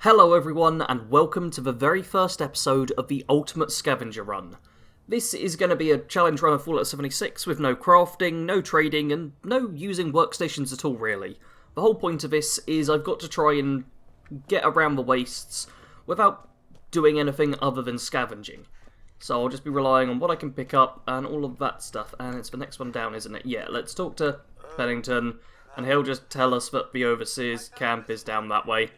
Hello everyone, and welcome to the very first episode of the Ultimate Scavenger Run. This is going to be a challenge run of Fallout 76 with no crafting, no trading, and no using workstations at all really. The whole point of this is I've got to try and get around the wastes without doing anything other than scavenging. So I'll just be relying on what I can pick up and all of that stuff, and it's the next one down, isn't it? Yeah, let's talk to Pennington, and he'll just tell us that the overseer's camp is down that way.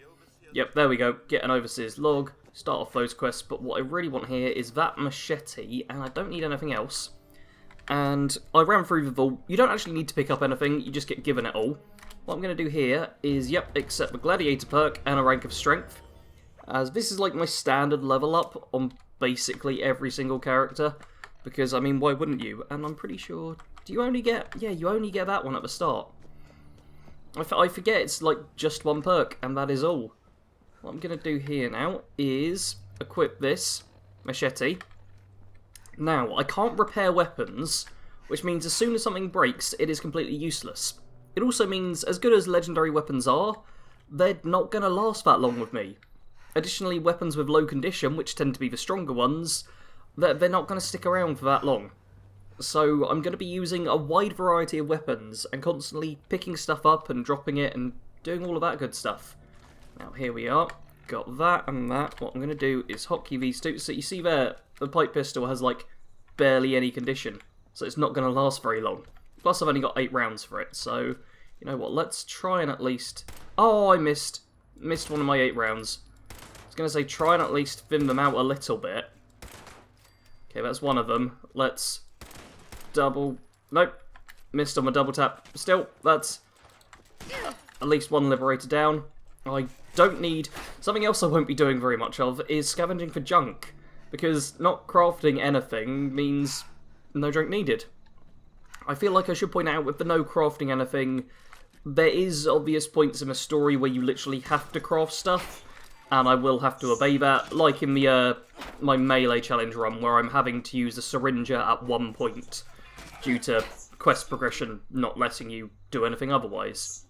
Yep, there we go. Get an overseer's log, start off those quests, but what I really want here is that machete, and I don't need anything else. And I ran through the vault. You don't actually need to pick up anything, you just get given it all. What I'm going to do here is, accept the Gladiator perk and a rank of Strength, as this is like my standard level up on basically every single character, because, I mean, why wouldn't you? And I'm pretty sure, do you only get, yeah, you only get that one at the start. I forget it's like just one perk, and that is all. What I'm going to do here now is equip this machete. Now, I can't repair weapons, which means as soon as something breaks, it is completely useless. It also means, as good as legendary weapons are, they're not going to last that long with me. Additionally, weapons with low condition, which tend to be the stronger ones, they're not going to stick around for that long. So I'm going to be using a wide variety of weapons and constantly picking stuff up and dropping it and doing all of that good stuff. Now here we are, got that and that. What I'm going to do is hotkey these two. So you see there, the pipe pistol has like barely any condition, so it's not going to last very long. Plus I've only got 8 rounds for it, so you know what, let's try and at least... Oh, I missed one of my 8 rounds. I was going to say try and at least thin them out a little bit. Okay, that's one of them. Let's double... Nope, missed on my double tap. Still, that's at least one liberator down. I don't need... Something else I won't be doing very much of is scavenging for junk, because not crafting anything means no junk needed. I feel like I should point out with the no crafting anything, there is obvious points in the story where you literally have to craft stuff, and I will have to obey that, like in the my melee challenge run where I'm having to use a syringer at one point due to quest progression not letting you do anything otherwise.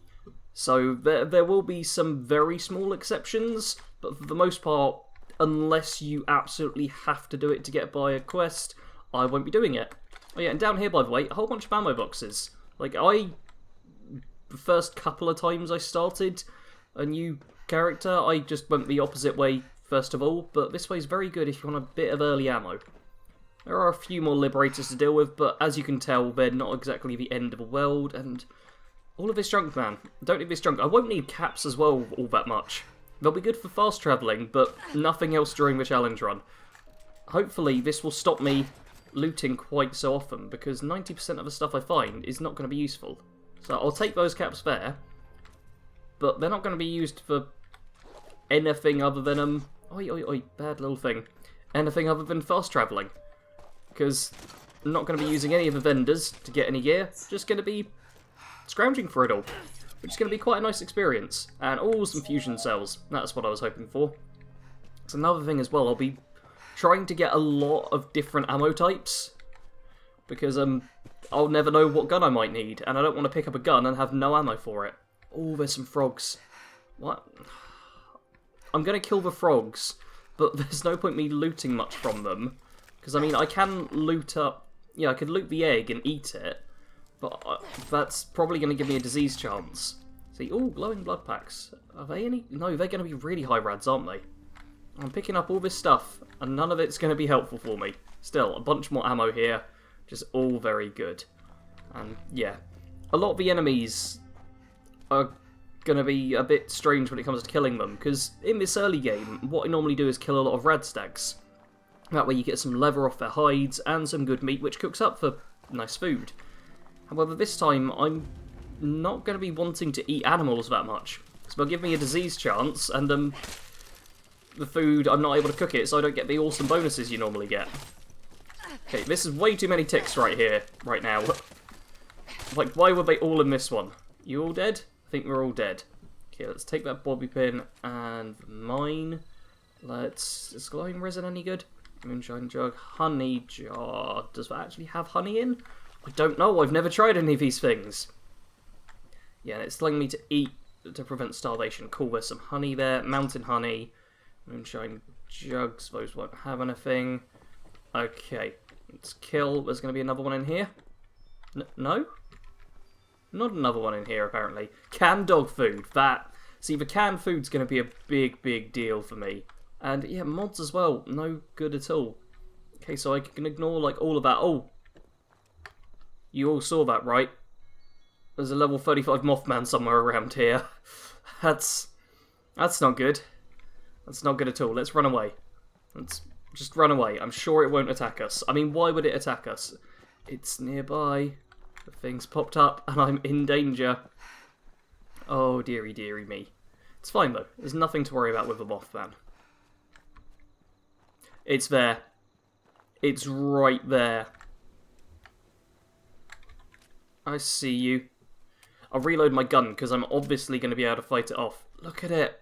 So there will be some very small exceptions, but for the most part, unless you absolutely have to do it to get by a quest, I won't be doing it. Oh yeah, and down here, by the way, a whole bunch of ammo boxes. Like, the first couple of times I started a new character, I just went the opposite way first of all, but this way is very good if you want a bit of early ammo. There are a few more liberators to deal with, but as you can tell, they're not exactly the end of the world, and... all of this junk, man. Don't need this junk. I won't need caps as well all that much. They'll be good for fast travelling, but nothing else during the challenge run. Hopefully this will stop me looting quite so often, because 90% of the stuff I find is not going to be useful. So I'll take those caps there, but they're not going to be used for anything other than, bad little thing. Anything other than fast travelling. Because I'm not going to be using any of the vendors to get any gear, just going to be scrounging for it all, which is going to be quite a nice experience. And some fusion cells, that's what I was hoping for. It's another thing as well, I'll be trying to get a lot of different ammo types, because I'll never know what gun I might need, and I don't want to pick up a gun and have no ammo for it. Oh, there's some frogs. What? I'm going to kill the frogs, but there's no point me looting much from them, because I mean, I can loot up, yeah, I could loot the egg and eat it, but that's probably going to give me a disease chance. See, glowing blood packs. Are they any? No, they're going to be really high rads, aren't they? I'm picking up all this stuff, and none of it's going to be helpful for me. Still, a bunch more ammo here, just all very good. And yeah, a lot of the enemies are going to be a bit strange when it comes to killing them, because in this early game, what I normally do is kill a lot of rad stags. That way you get some leather off their hides, and some good meat, which cooks up for nice food. However, this time, I'm not going to be wanting to eat animals that much. So they'll give me a disease chance, and the food, I'm not able to cook it, so I don't get the awesome bonuses you normally get. Okay, this is way too many ticks right here, right now. Like, why were they all in this one? You all dead? I think we're all dead. Okay, let's take that bobby pin and mine. Is glowing resin any good? Moonshine jug, honey jar. Does that actually have honey in? I don't know, I've never tried any of these things. Yeah, it's telling me to eat to prevent starvation. Cool, there's some honey there. Mountain honey. Moonshine jugs. Those won't have anything. Okay. Let's kill. There's going to be another one in here. No? Not another one in here, apparently. Canned dog food. See, the canned food's going to be a big, big deal for me. And, yeah, mods as well. No good at all. Okay, so I can ignore, like, all of that. Oh! You all saw that, right? There's a level 35 Mothman somewhere around here. That's not good. That's not good at all. Let's run away. Let's just run away. I'm sure it won't attack us. I mean, why would it attack us? It's nearby. The thing's popped up, and I'm in danger. Oh, dearie, dearie me. It's fine, though. There's nothing to worry about with the Mothman. It's there. It's right there. I see you. I'll reload my gun, because I'm obviously going to be able to fight it off. Look at it.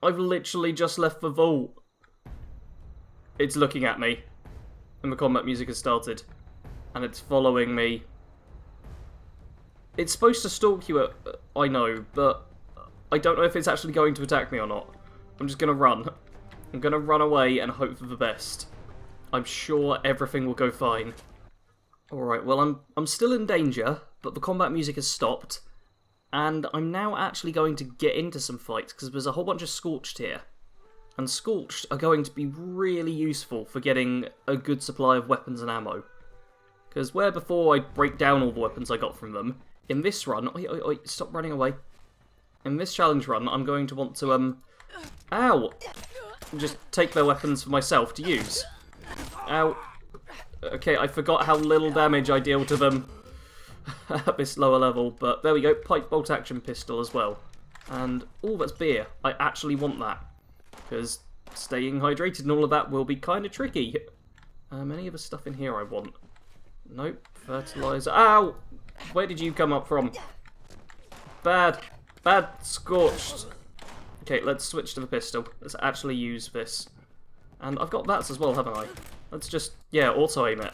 I've literally just left the vault. It's looking at me. And the combat music has started. And it's following me. It's supposed to stalk you, I know, but I don't know if it's actually going to attack me or not. I'm just going to run. I'm going to run away and hope for the best. I'm sure everything will go fine. Alright, well, I'm still in danger, but the combat music has stopped. And I'm now actually going to get into some fights, because there's a whole bunch of Scorched here. And Scorched are going to be really useful for getting a good supply of weapons and ammo. Because where before I'd break down all the weapons I got from them, in this run... Oi, stop running away. In this challenge run, I'm going to want to, Ow! Just take their weapons for myself to use. Ow. Okay, I forgot how little damage I deal to them at this lower level, but there we go. Pipe bolt action pistol as well. And, oh, that's beer. I actually want that. Because staying hydrated and all of that will be kind of tricky. Any of the stuff in here I want? Nope. Fertilizer. Ow! Where did you come up from? Bad. Bad Scorched. Okay, let's switch to the pistol. Let's actually use this. And I've got that as well, haven't I? Let's just, yeah, auto-aim it.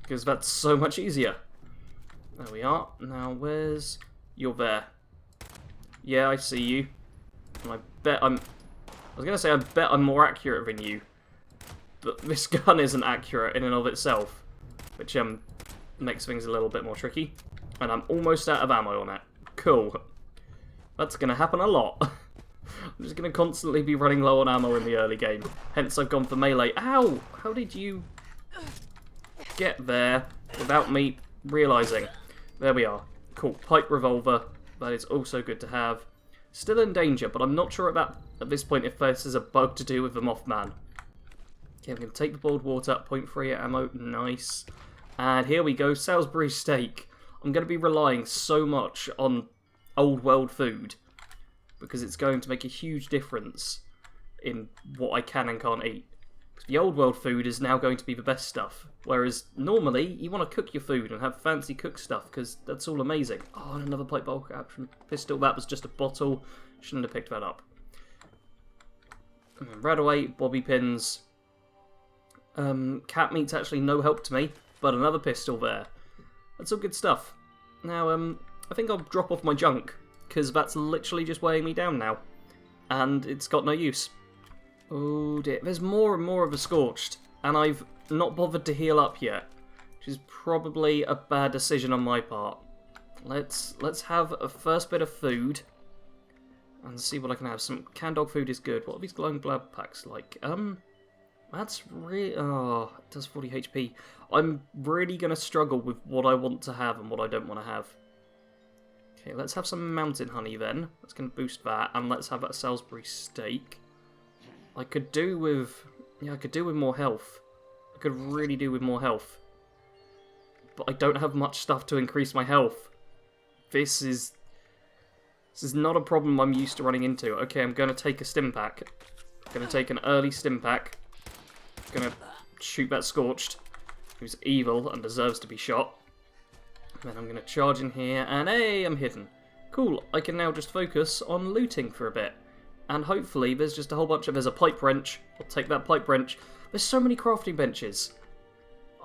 Because that's so much easier. There we are. Now, where's... You're there. Yeah, I see you. And I bet I'm... I was going to say, I bet I'm more accurate than you. But this gun isn't accurate in and of itself. Which, makes things a little bit more tricky. And I'm almost out of ammo on it. Cool. That's going to happen a lot. I'm just going to constantly be running low on ammo in the early game. Hence I've gone for melee. Ow! How did you get there without me realising? There we are. Cool. Pipe revolver. That is also good to have. Still in danger, but I'm not sure at this point if this is a bug to do with the Mothman. Okay, I'm going to take the boiled water. 0.3 ammo. Nice. And here we go. Salisbury steak. I'm going to be relying so much on old world food, because it's going to make a huge difference in what I can and can't eat. The old world food is now going to be the best stuff, whereas normally you want to cook your food and have fancy cooked stuff, because that's all amazing. Oh, and another pipe bolt action pistol. That was just a bottle. Shouldn't have picked that up. And then right away, bobby pins. Cat meat's actually no help to me, but another pistol there. That's all good stuff. Now, I think I'll drop off my junk, because that's literally just weighing me down now. And it's got no use. Oh dear, there's more and more of a Scorched, and I've not bothered to heal up yet, which is probably a bad decision on my part. Let's have a first bit of food, and see what I can have. Some canned dog food is good. What are these glowing blood packs like? That's really... Oh, it does 40 HP. I'm really going to struggle with what I want to have and what I don't want to have. Okay, let's have some mountain honey then. That's going to boost that. And let's have that Salisbury steak. I could do with... Yeah, I could do with more health. I could really do with more health. But I don't have much stuff to increase my health. This is not a problem I'm used to running into. Okay, I'm going to take a stim pack. I'm going to take an early stim pack. I'm going to shoot that Scorched, who's evil and deserves to be shot. And then I'm going to charge in here, and hey, I'm hidden. Cool, I can now just focus on looting for a bit. And hopefully there's just a whole bunch of... There's a pipe wrench. I'll take that pipe wrench. There's so many crafting benches.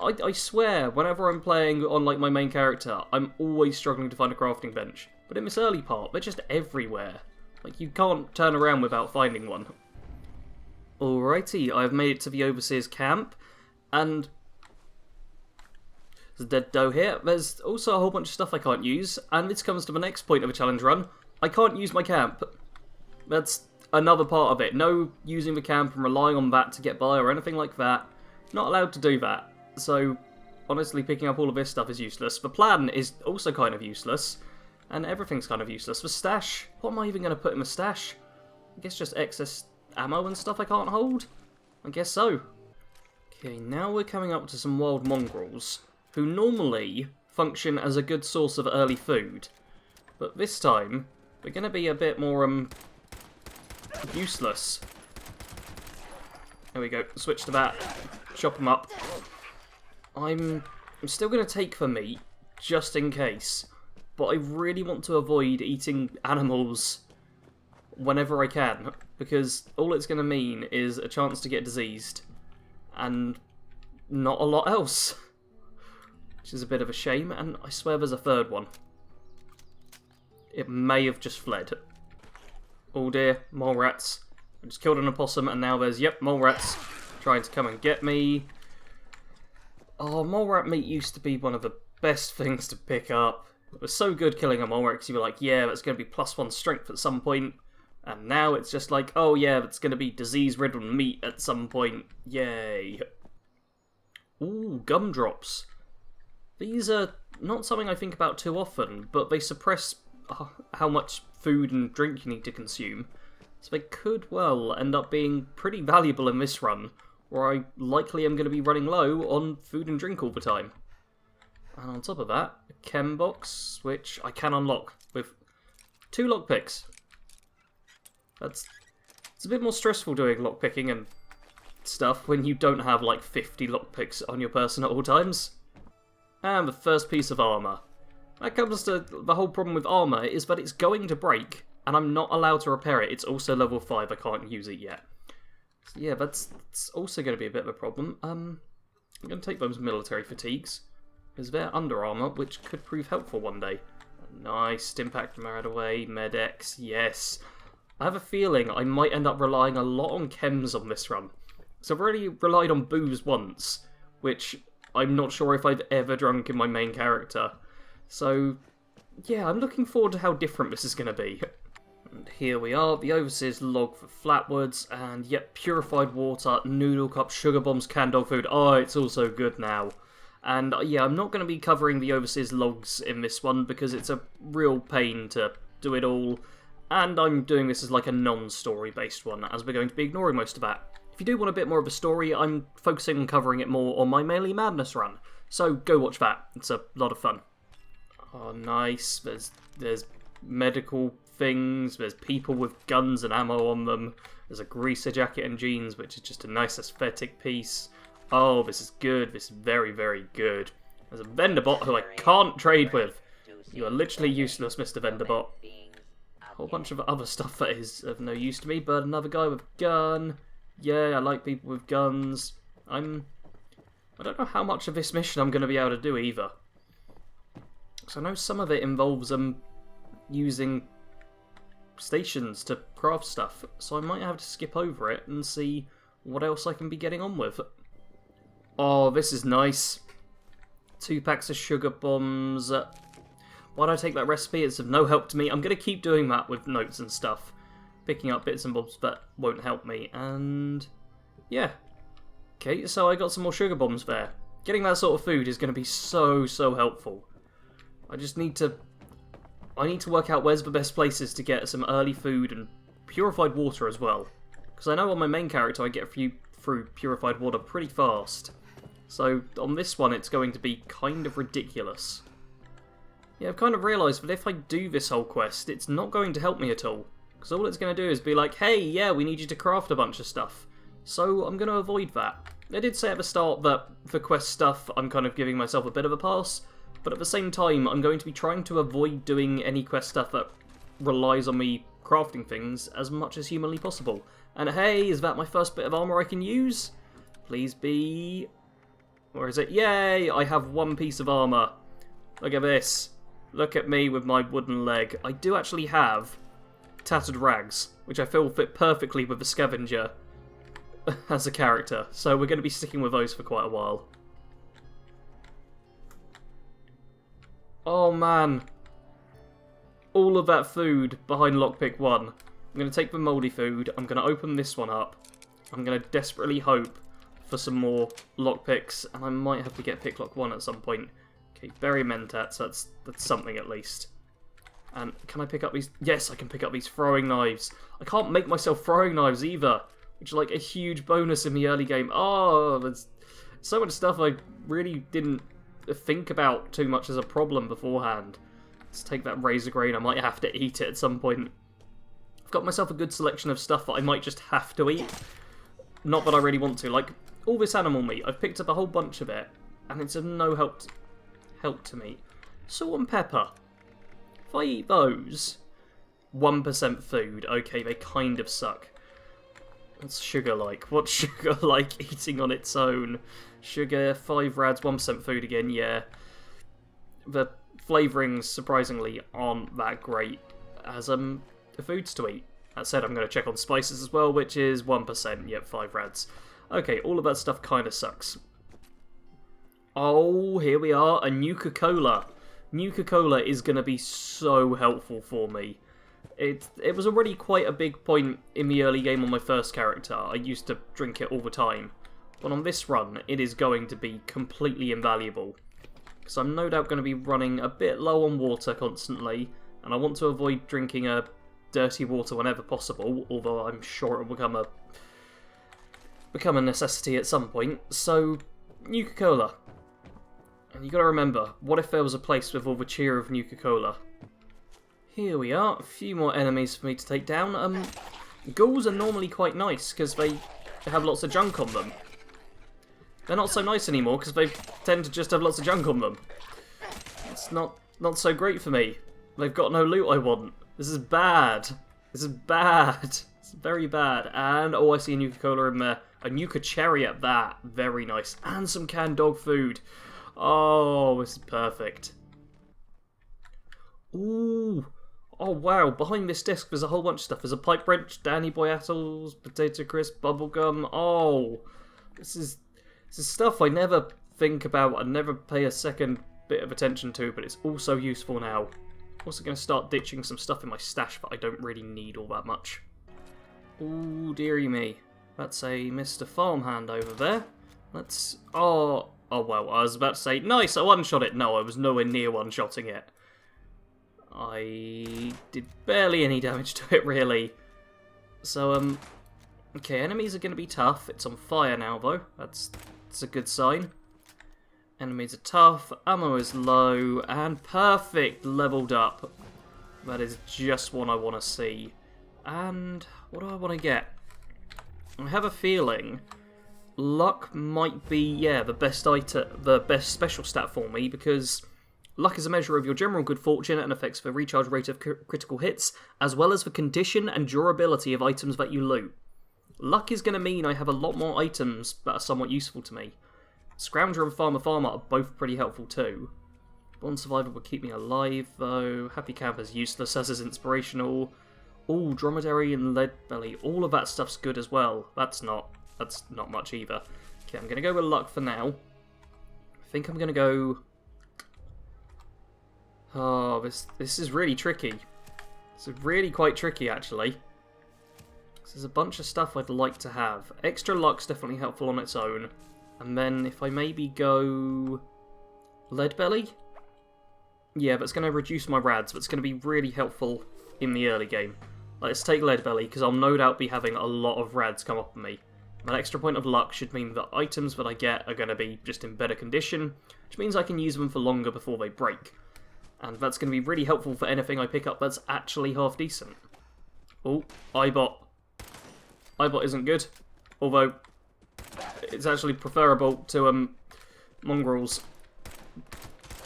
I swear, whenever I'm playing on like my main character, I'm always struggling to find a crafting bench. But in this early part, they're just everywhere. Like, you can't turn around without finding one. Alrighty, I've made it to the Overseer's camp, and there's a dead doe here. There's also a whole bunch of stuff I can't use, and this comes to the next point of a challenge run. I can't use my camp. That's another part of it. No using the camp and relying on that to get by or anything like that. Not allowed to do that. So, honestly, picking up all of this stuff is useless. The plan is also kind of useless, and everything's kind of useless. The stash, what am I even going to put in the stash? I guess just excess ammo and stuff I can't hold? I guess so. Okay, now we're coming up to some wild mongrels, who normally function as a good source of early food. But this time, we're going to be a bit more, useless. There we go, switch to that, chop them up. I'm still going to take the meat, just in case, but I really want to avoid eating animals whenever I can, because all it's going to mean is a chance to get diseased, and not a lot else. Which is a bit of a shame, and I swear there's a third one. It may have just fled. Oh dear, mole rats. I just killed an opossum, and now there's, yep, mole rats trying to come and get me. Oh, mole rat meat used to be one of the best things to pick up. It was so good killing a mole rat, because you were like, yeah, that's going to be +1 strength at some point. And now it's just like, oh yeah, that's going to be disease-riddled meat at some point. Yay. Ooh, gumdrops. These are not something I think about too often, but they suppress how much food and drink you need to consume. So they could well end up being pretty valuable in this run, where I likely am going to be running low on food and drink all the time. And on top of that, a chem box, which I can unlock with 2 lockpicks. It's a bit more stressful doing lockpicking and stuff when you don't have like 50 lockpicks on your person at all times. And the first piece of armour. That comes to the whole problem with armour, is that it's going to break, and I'm not allowed to repair it. It's also level 5, I can't use it yet. So yeah, that's also going to be a bit of a problem. I'm going to take those military fatigues, because they're under armour, which could prove helpful one day. Nice, Stimpack right away, Med-X, yes. I have a feeling I might end up relying a lot on chems on this run. So I've already relied on booze once, which I'm not sure if I've ever drunk in my main character. So, yeah, I'm looking forward to how different this is going to be. And here we are, the Overseer's log for flatwoods, and yet purified water, noodle cup, sugar bombs, canned dog food. Oh, it's all so good now. And yeah, I'm not going to be covering the Overseer's logs in this one because it's a real pain to do it all. And I'm doing this as like a non-story based one, as we're going to be ignoring most of that. If you do want a bit more of a story, I'm focusing on covering it more on my Melee Madness run. So go watch that, it's a lot of fun. Oh, nice. There's medical things, there's people with guns and ammo on them, there's a greaser jacket and jeans, which is just a nice aesthetic piece. Oh, this is good, this is very, very good. There's a vendor bot who I can't trade with. You are literally useless, Mr. Vendor Bot. A whole bunch of other stuff that is of no use to me, but another guy with a gun. Yeah, I like people with guns. I don't know how much of this mission I'm going to be able to do either. So I know some of it involves using stations to craft stuff, so I might have to skip over it and see what else I can be getting on with. Oh, this is nice. 2 packs of sugar bombs. Why did I take that recipe? It's of no help to me. I'm going to keep doing that with notes and stuff. Picking up bits and bobs that won't help me, and yeah. Okay, so I got some more sugar bombs there. Getting that sort of food is going to be so helpful. I need to work out where's the best places to get some early food and purified water as well. Because I know on my main character I get through purified water pretty fast. So on this one it's going to be kind of ridiculous. Yeah, I've kind of realised that if I do this whole quest, it's not going to help me at all. Because all it's going to do is be like, hey, yeah, we need you to craft a bunch of stuff. So I'm going to avoid that. I did say at the start that for quest stuff I'm kind of giving myself a bit of a pass. But at the same time, I'm going to be trying to avoid doing any quest stuff that relies on me crafting things as much as humanly possible. And hey, is that my first bit of armour I can use? Please be... Or is it? Yay! I have one piece of armour. Look at this. Look at me with my wooden leg. I do actually have tattered rags, which I feel fit perfectly with the scavenger as a character. So we're going to be sticking with those for quite a while. Oh man. All of that food behind lockpick 1. I'm going to take the mouldy food. I'm going to open this one up. I'm going to desperately hope for some more lockpicks, and I might have to get picklock 1 at some point. Okay, berry mentats, that's something at least. And can I pick up these? Yes, I can pick up these throwing knives. I can't make myself throwing knives either, which is like a huge bonus in the early game. Oh, there's so much stuff I really didn't think about too much as a problem beforehand. Let's take that razor grain. I might have to eat it at some point. I've got myself a good selection of stuff that I might just have to eat. Not that I really want to. Like, all this animal meat, I've picked up a whole bunch of it, and it's of no help to me. Salt and pepper. If I eat those, 1% food. Okay, they kind of suck. What's sugar like? What's sugar like eating on its own? Sugar, 5 rads, 1% food again, yeah. The flavourings, surprisingly, aren't that great as the foods to eat. That said, I'm going to check on spices as well, which is 1%, yep, 5 rads. Okay, all of that stuff kind of sucks. Oh, here we are, a Nuka-Cola. Nuka-Cola is going to be so helpful for me. It was already quite a big point in the early game on my first character. I used to drink it all the time. But on this run, it is going to be completely invaluable. Because I'm no doubt going to be running a bit low on water constantly, and I want to avoid drinking dirty water whenever possible, although I'm sure it will become a necessity at some point. So, Nuka-Cola. And you got to remember, what if there was a place with all the cheer of Nuka-Cola? Here we are, a few more enemies for me to take down. Ghouls are normally quite nice because they have lots of junk on them. They're not so nice anymore because they tend to just have lots of junk on them. It's not so great for me. They've got no loot I want. This is bad. This is bad. It's very bad. And, oh, I see a Nuka-Cola in there. A Nuka-Cherry at that. Very nice. And some canned dog food. Oh, this is perfect. Ooh. Oh, wow. Behind this disc, there's a whole bunch of stuff. There's a pipe wrench, Danny Boy Attles, potato crisp, bubblegum. Oh, this is stuff I never think about. I never pay a second bit of attention to, but it's also useful now. Also going to start ditching some stuff in my stash that I don't really need all that much. Ooh, dearie me. That's a Mr. Farmhand over there. Let's... Oh, well, I was about to say, nice, I one-shot it. No, I was nowhere near one-shotting it. I did barely any damage to it, really. So, okay, enemies are going to be tough. It's on fire now, though. That's a good sign. Enemies are tough, ammo is low, and perfect, leveled up. That is just what I want to see. And what do I want to get? I have a feeling luck might be, yeah, the best special stat for me, because luck is a measure of your general good fortune and affects the recharge rate of critical hits, as well as the condition and durability of items that you loot. Luck is going to mean I have a lot more items that are somewhat useful to me. Scrounger and Farmer are both pretty helpful too. Born Survivor will keep me alive though. Happy Camp is useless as is inspirational. Ooh, Dromedary and Leadbelly. All of that stuff's good as well. That's not much either. Okay, I'm going to go with luck for now. I think I'm going to go... Oh, this is really tricky. This is really quite tricky actually. There's a bunch of stuff I'd like to have. Extra luck's definitely helpful on its own. And then if I maybe go Leadbelly? Yeah, that's going to reduce my rads, but it's going to be really helpful in the early game. Let's take Leadbelly, because I'll no doubt be having a lot of rads come up on me. An extra point of luck should mean that items that I get are going to be just in better condition, which means I can use them for longer before they break. And that's going to be really helpful for anything I pick up that's actually half decent. Oh, Eyebot. Eyebot isn't good, although it's actually preferable to mongrels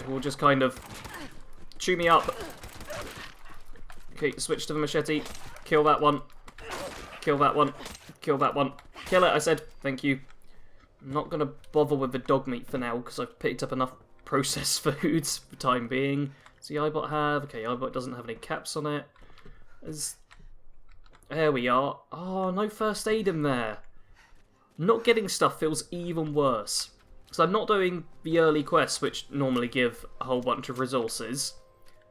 who will just kind of chew me up. Okay, switch to the machete. Kill that one. Kill that one. Kill that one. Kill it, I said. Thank you. I'm not going to bother with the dog meat for now, because I've picked up enough processed foods for the time being. Does the iBot have? Okay, iBot doesn't have any caps on it. There we are. Oh, no first aid in there. Not getting stuff feels even worse. So I'm not doing the early quests, which normally give a whole bunch of resources.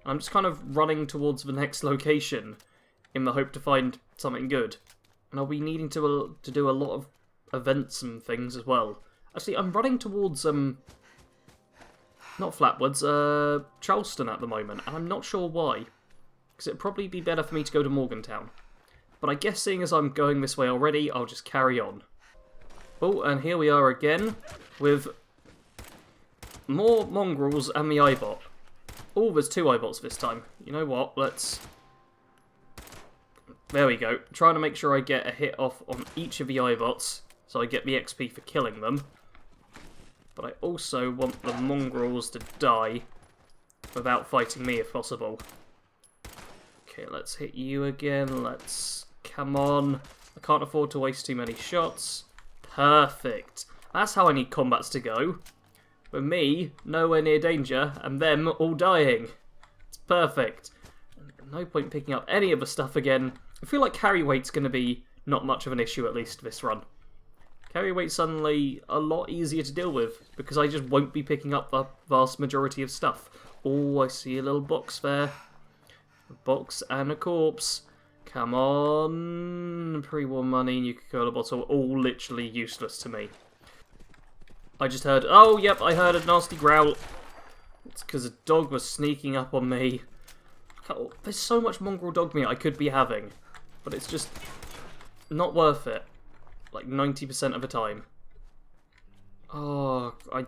I'm just kind of running towards the next location in the hope to find something good. And I'll be needing to do a lot of events and things as well. Actually, I'm running towards, not Flatwoods, Charleston at the moment, and I'm not sure why. Because it'd probably be better for me to go to Morgantown. But I guess seeing as I'm going this way already, I'll just carry on. Oh, and here we are again, with more mongrels and the iBot. Oh, there's 2 iBots this time. You know what, let's... There we go. Trying to make sure I get a hit off on each of the iBots, so I get the XP for killing them. But I also want the mongrels to die without fighting me if possible. Okay, let's hit you again. Let's... Come on. I can't afford to waste too many shots. Perfect. That's how I need combats to go. With me, nowhere near danger, and them all dying. It's perfect. No point picking up any of the stuff again. I feel like carry weight's going to be not much of an issue, at least, this run. Carry weight's suddenly a lot easier to deal with, because I just won't be picking up the vast majority of stuff. Oh, I see a little box there. A box and a corpse. Come on. Pre-war money, Nuka-Cola bottle, all literally useless to me. I just heard... Oh, yep, I heard a nasty growl. It's because a dog was sneaking up on me. Oh, there's so much mongrel dog meat I could be having, but it's just not worth it. Like 90% of the time. Oh, I'm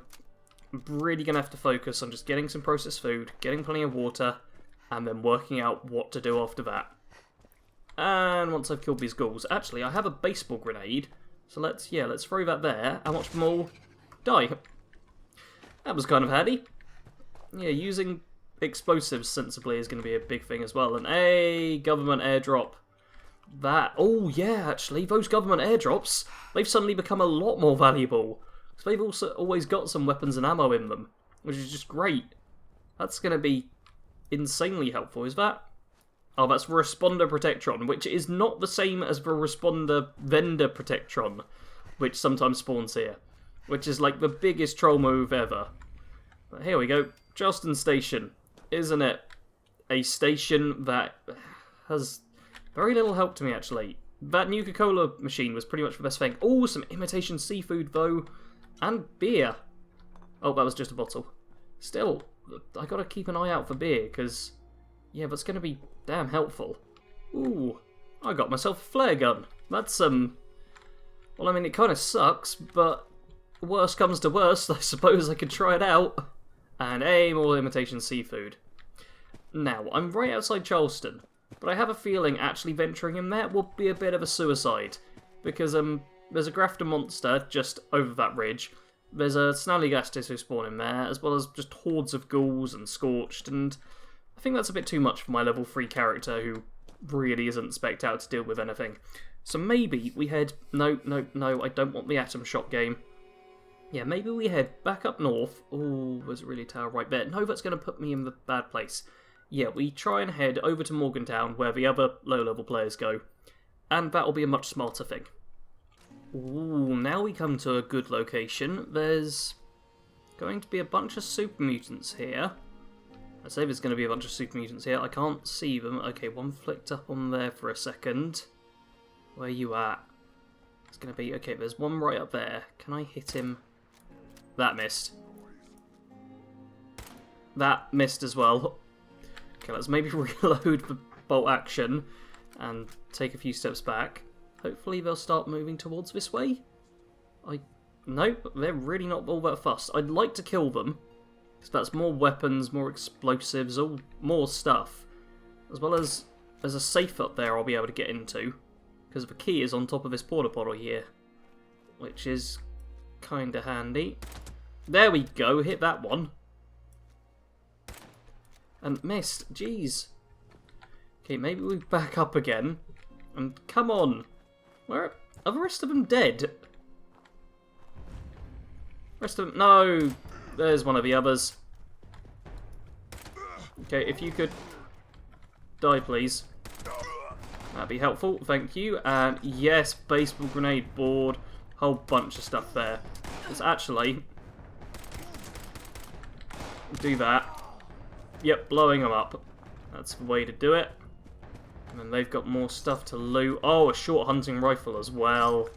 really going to have to focus on just getting some processed food, getting plenty of water, and then working out what to do after that. And once I've killed these ghouls, actually, I have a baseball grenade, so let's throw that there, and watch them all die. That was kind of handy. Yeah, using explosives sensibly is going to be a big thing as well. And a government airdrop. Oh yeah, actually, those government airdrops, they've suddenly become a lot more valuable. So they've also always got some weapons and ammo in them, which is just great. That's going to be insanely helpful, is that? Oh, that's Responder Protectron, which is not the same as the Responder Vendor Protectron, which sometimes spawns here, which is like the biggest troll move ever. But here we go, Charleston Station. Isn't it a station that has very little help to me, actually? That Nuka-Cola machine was pretty much the best thing. Oh, some imitation seafood, though, and beer. Oh, that was just a bottle. Still, I gotta keep an eye out for beer, because, yeah, that's gonna be damn helpful. Ooh, I got myself a flare gun. That's, well, I mean, it kind of sucks, but worst comes to worst, I suppose I could try it out. And more imitation seafood. Now, I'm right outside Charleston, but I have a feeling actually venturing in there will be a bit of a suicide. Because, there's a grafter monster just over that ridge. There's a snallygastis who spawn in there, as well as just hordes of ghouls and scorched, and I think that's a bit too much for my level 3 character who really isn't spec'd out to deal with anything. So maybe we head... No, I don't want the atom shot game. Yeah, maybe we head back up north. Oh, there's a really tower right there. No, that's going to put me in the bad place. Yeah, we try and head over to Morgantown, where the other low-level players go. And that'll be a much smarter thing. Ooh, now we come to a good location. There's going to be a bunch of super mutants here. I say there's going to be a bunch of super mutants here. I can't see them. Okay, one flicked up on there for a second. Where you at? It's going to be... Okay, there's one right up there. Can I hit him? That missed. That missed as well. Okay, let's maybe reload the bolt action and take a few steps back. Hopefully they'll start moving towards this way. Nope, they're really not all that fussed. I'd like to kill them, because that's more weapons, more explosives, all more stuff. As well as there's a safe up there I'll be able to get into, because the key is on top of this porta potty here, which is kind of handy. There we go, hit that one. And missed, jeez. Okay, maybe we back up again. And come on. Where are the rest of them dead? Rest of them. No! There's one of the others. Okay, if you could die, please. That'd be helpful. Thank you. And yes, baseball grenade board. Whole bunch of stuff there. Let's actually do that. Yep, blowing them up. That's the way to do it. And then they've got more stuff to loot. Oh, a short hunting rifle as well.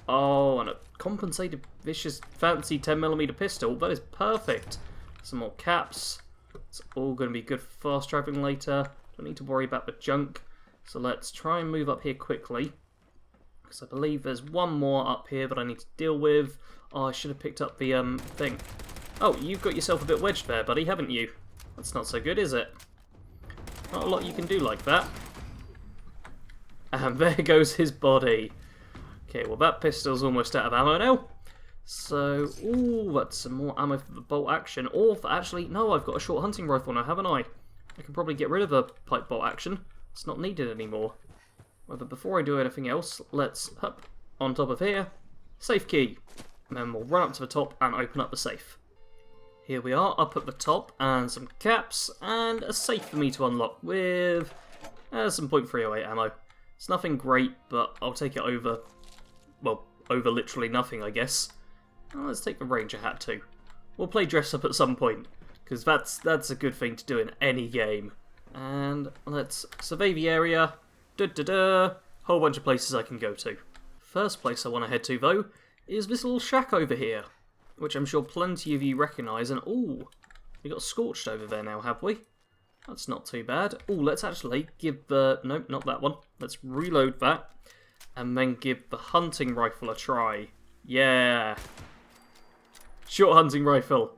Oh, and a compensated vicious fancy 10mm pistol. That is perfect. Some more caps. It's all going to be good for fast traveling later. Don't need to worry about the junk. So let's try and move up here quickly. Because I believe there's one more up here that I need to deal with. Oh, I should have picked up the thing. Oh, you've got yourself a bit wedged there, buddy, haven't you? That's not so good, is it? Not a lot you can do like that. And there goes his body. Okay, well that pistol's almost out of ammo now. So, ooh, that's some more ammo for the bolt action. Or, actually, no, I've got a short hunting rifle now, haven't I? I can probably get rid of the pipe bolt action. It's not needed anymore. Well, but before I do anything else, let's hop on top of here. Safe key. And then we'll run up to the top and open up the safe. Here we are, up at the top, and some caps, and a safe for me to unlock with some .308 ammo. It's nothing great, but I'll take it over, well, over literally nothing, I guess. Oh, let's take the ranger hat too. We'll play dress up at some point, because that's a good thing to do in any game. And let's survey the area. Whole bunch of places I can go to. First place I want to head to, though, is this little shack over here, which I'm sure plenty of you recognise. And ooh, we got scorched over there now, have we? That's not too bad. Ooh, let's actually give the... Nope, not that one. Let's reload that. And then give the hunting rifle a try. Yeah. Short hunting rifle.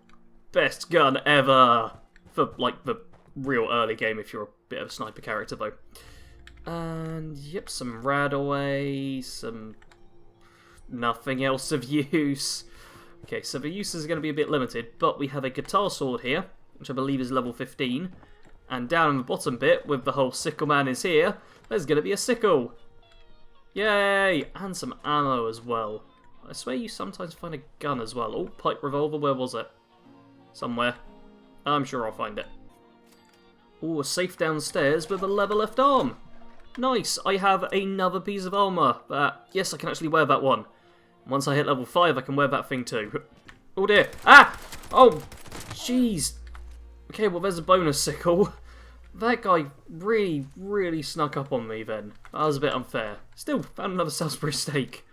Best gun ever. For, like, the real early game if you're a bit of a sniper character, though. And, yep, some rad away. Some... nothing else of use. Okay, so the uses are going to be a bit limited, but we have a guitar sword here, which I believe is level 15. And down in the bottom bit, with the whole sickle man is here, there's going to be a sickle. Yay! And some ammo as well. I swear you sometimes find a gun as well. Oh, pipe revolver, where was it? Somewhere. I'm sure I'll find it. Oh, a safe downstairs with a lever left arm. Nice, I have another piece of armour. Yes, I can actually wear that one. Once I hit level 5, I can wear that thing too. Oh dear. Ah! Oh, jeez. Okay, well there's a bonus sickle. That guy really, really snuck up on me then. That was a bit unfair. Still, found another Salisbury steak.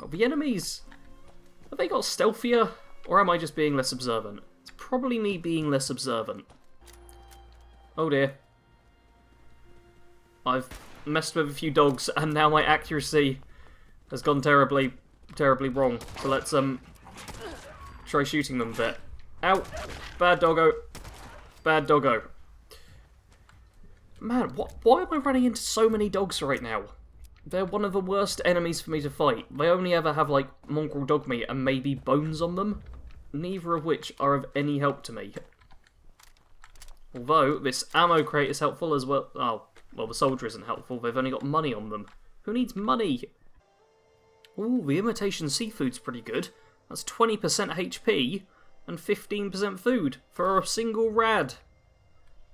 Oh, the enemies, have they got stealthier? Or am I just being less observant? It's probably me being less observant. Oh dear. I've messed with a few dogs and now my accuracy has gone terribly, terribly wrong. So let's try shooting them a bit. Ow! Bad doggo. Bad doggo. Man, why am I running into so many dogs right now? They're one of the worst enemies for me to fight. They only ever have, like, mongrel dog meat and maybe bones on them. Neither of which are of any help to me. Although, this ammo crate is helpful as well. Oh, well, the soldier isn't helpful. They've only got money on them. Who needs money? Ooh, the imitation seafood's pretty good. That's 20% HP and 15% food for a single rad.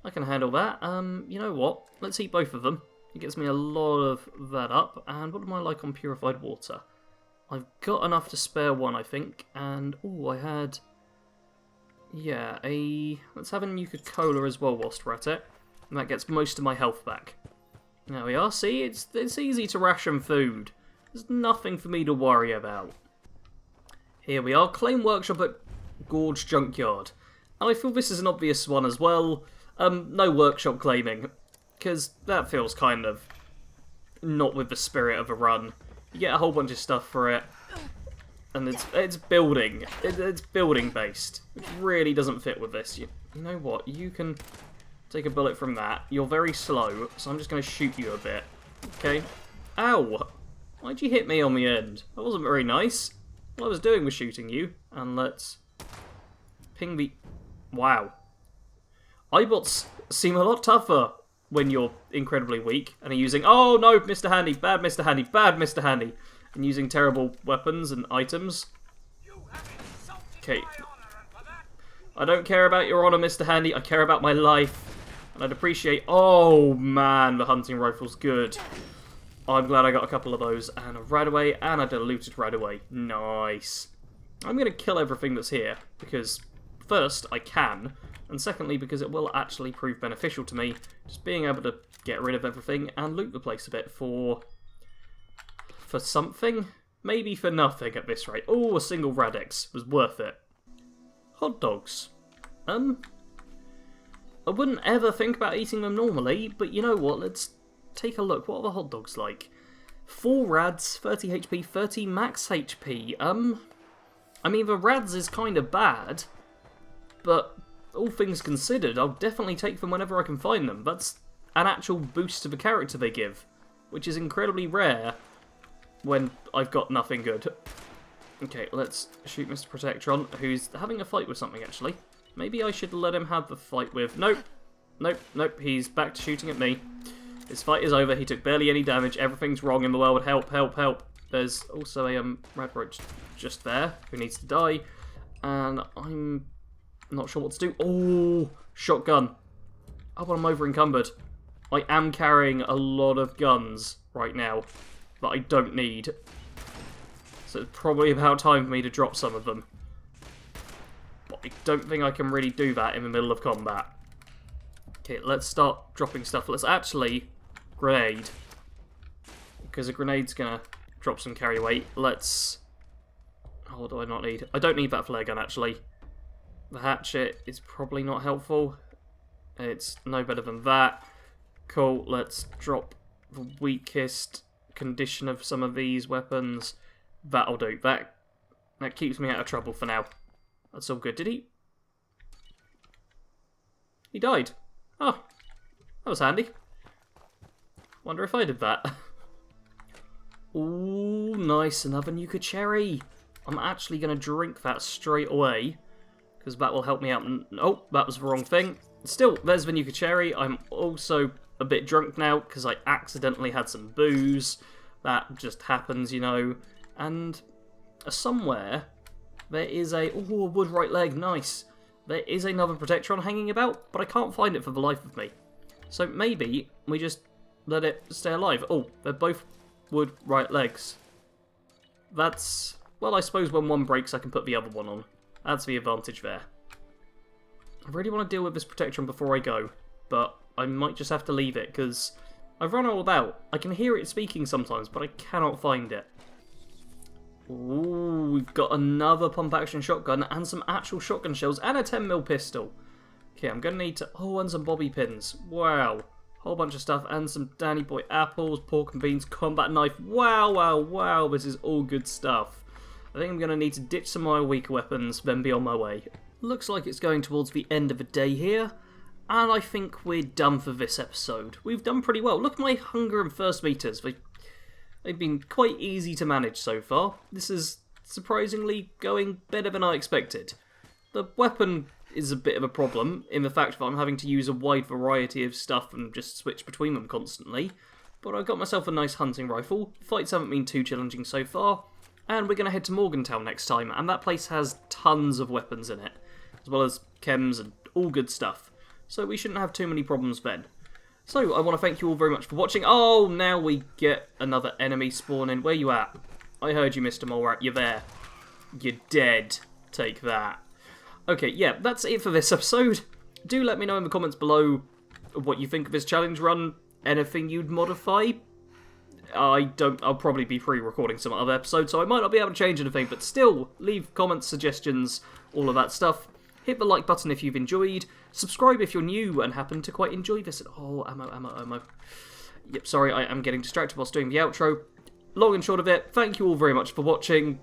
I can handle that. You know what? Let's eat both of them. It gets me a lot of that up. And what am I like on purified water? I've got enough to spare one, I think. And, ooh, I had... yeah, let's have a Nuka-Cola as well whilst we're at it. And that gets most of my health back. There we are. See, it's easy to ration food. There's nothing for me to worry about. Here we are. Claim workshop at Gorge Junkyard. And I feel this is an obvious one as well. No workshop claiming. Because that feels kind of not with the spirit of a run. You get a whole bunch of stuff for it. And it's building. It's building based. Which really doesn't fit with this. You know what? You can take a bullet from that. You're very slow, so I'm just going to shoot you a bit. Okay. Ow! Why'd you hit me on the end? That wasn't very nice. All I was doing was shooting you. And let's ping the... wow. iBots seem a lot tougher when you're incredibly weak and are using... oh no, Mr. Handy, bad Mr. Handy, bad Mr. Handy. And using terrible weapons and items. Okay. I don't care about your honour, Mr. Handy. I care about my life. And I'd appreciate... Oh, man, the hunting rifle's good. I'm glad I got a couple of those. And a right away, and a diluted right away. Nice. I'm going to kill everything that's here. Because, first, I can. And secondly, because it will actually prove beneficial to me. Just being able to get rid of everything and loot the place a bit for something? Maybe for nothing at this rate. Oh, a single Radix was worth it. Hot dogs. I wouldn't ever think about eating them normally, but you know what? Let's take a look. What are the hot dogs like? 4 rads, 30 HP, 30 max HP. I mean, the rads is kind of bad, but all things considered, I'll definitely take them whenever I can find them. That's an actual boost to the character they give, which is incredibly rare when I've got nothing good. Okay, let's shoot Mr. Protectron, who's having a fight with something, actually. Maybe I should let him have the fight with... Nope. Nope, nope, he's back to shooting at me. His fight is over, he took barely any damage, everything's wrong in the world, help, help, help. There's also a red roach just there, who needs to die, and I'm not sure what to do. Oh, shotgun. Oh, but I'm over encumbered. I am carrying a lot of guns right now that I don't need. So it's probably about time for me to drop some of them. But I don't think I can really do that in the middle of combat. Okay, let's start dropping stuff. Let's actually grenade. Because a grenade's going to drop some carry weight. Let's... Oh, what do I not need? I don't need that flare gun, actually. The hatchet is probably not helpful. It's no better than that. Cool, let's drop the weakest condition of some of these weapons. That'll do. That keeps me out of trouble for now. That's all good. Did he? He died. Oh, that was handy. Wonder if I did that. Ooh, nice. Another Nuka Cherry. I'm actually going to drink that straight away, because that will help me out. Oh, that was the wrong thing. Still, there's the Nuka Cherry. I'm also a bit drunk now, because I accidentally had some booze. That just happens, you know. And somewhere, there is a... Oh, a wood right leg. Nice. There is another Protectron hanging about, but I can't find it for the life of me. So maybe we just let it stay alive. Oh, they're both wood right legs. That's... Well, I suppose when one breaks, I can put the other one on. That's the advantage there. I really want to deal with this Protectron before I go, but I might just have to leave it, because I've run all about. I can hear it speaking sometimes, but I cannot find it. Ooh, we've got another pump-action shotgun, and some actual shotgun shells, and a 10mm pistol. Okay, I'm going to need to... Oh, and some bobby pins. Wow. Whole bunch of stuff, and some Danny Boy apples, pork and beans, combat knife. Wow, wow, wow, this is all good stuff. I think I'm going to need to ditch some of my weaker weapons, then be on my way. Looks like it's going towards the end of the day here, and I think we're done for this episode. We've done pretty well. Look at my hunger and thirst meters. They've been quite easy to manage so far. This is surprisingly going better than I expected. The weapon is a bit of a problem, in the fact that I'm having to use a wide variety of stuff and just switch between them constantly. But I got myself a nice hunting rifle. Fights haven't been too challenging so far. And we're going to head to Morgantown next time, and that place has tons of weapons in it, as well as chems and all good stuff. So we shouldn't have too many problems then. So I want to thank you all very much for watching. Oh, now we get another enemy spawning. Where you at? I heard you, Mr. Mole Rat. You're there. You're dead. Take that. Okay, yeah, that's it for this episode. Do let me know in the comments below what you think of this challenge run. Anything you'd modify? I'll probably be pre-recording some other episodes, so I might not be able to change anything, but still, leave comments, suggestions, all of that stuff. Hit the like button if you've enjoyed. Subscribe if you're new and happen to quite enjoy this. Oh, ammo. Yep, sorry, I am getting distracted whilst doing the outro. Long and short of it, thank you all very much for watching,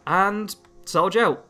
and Sarge out.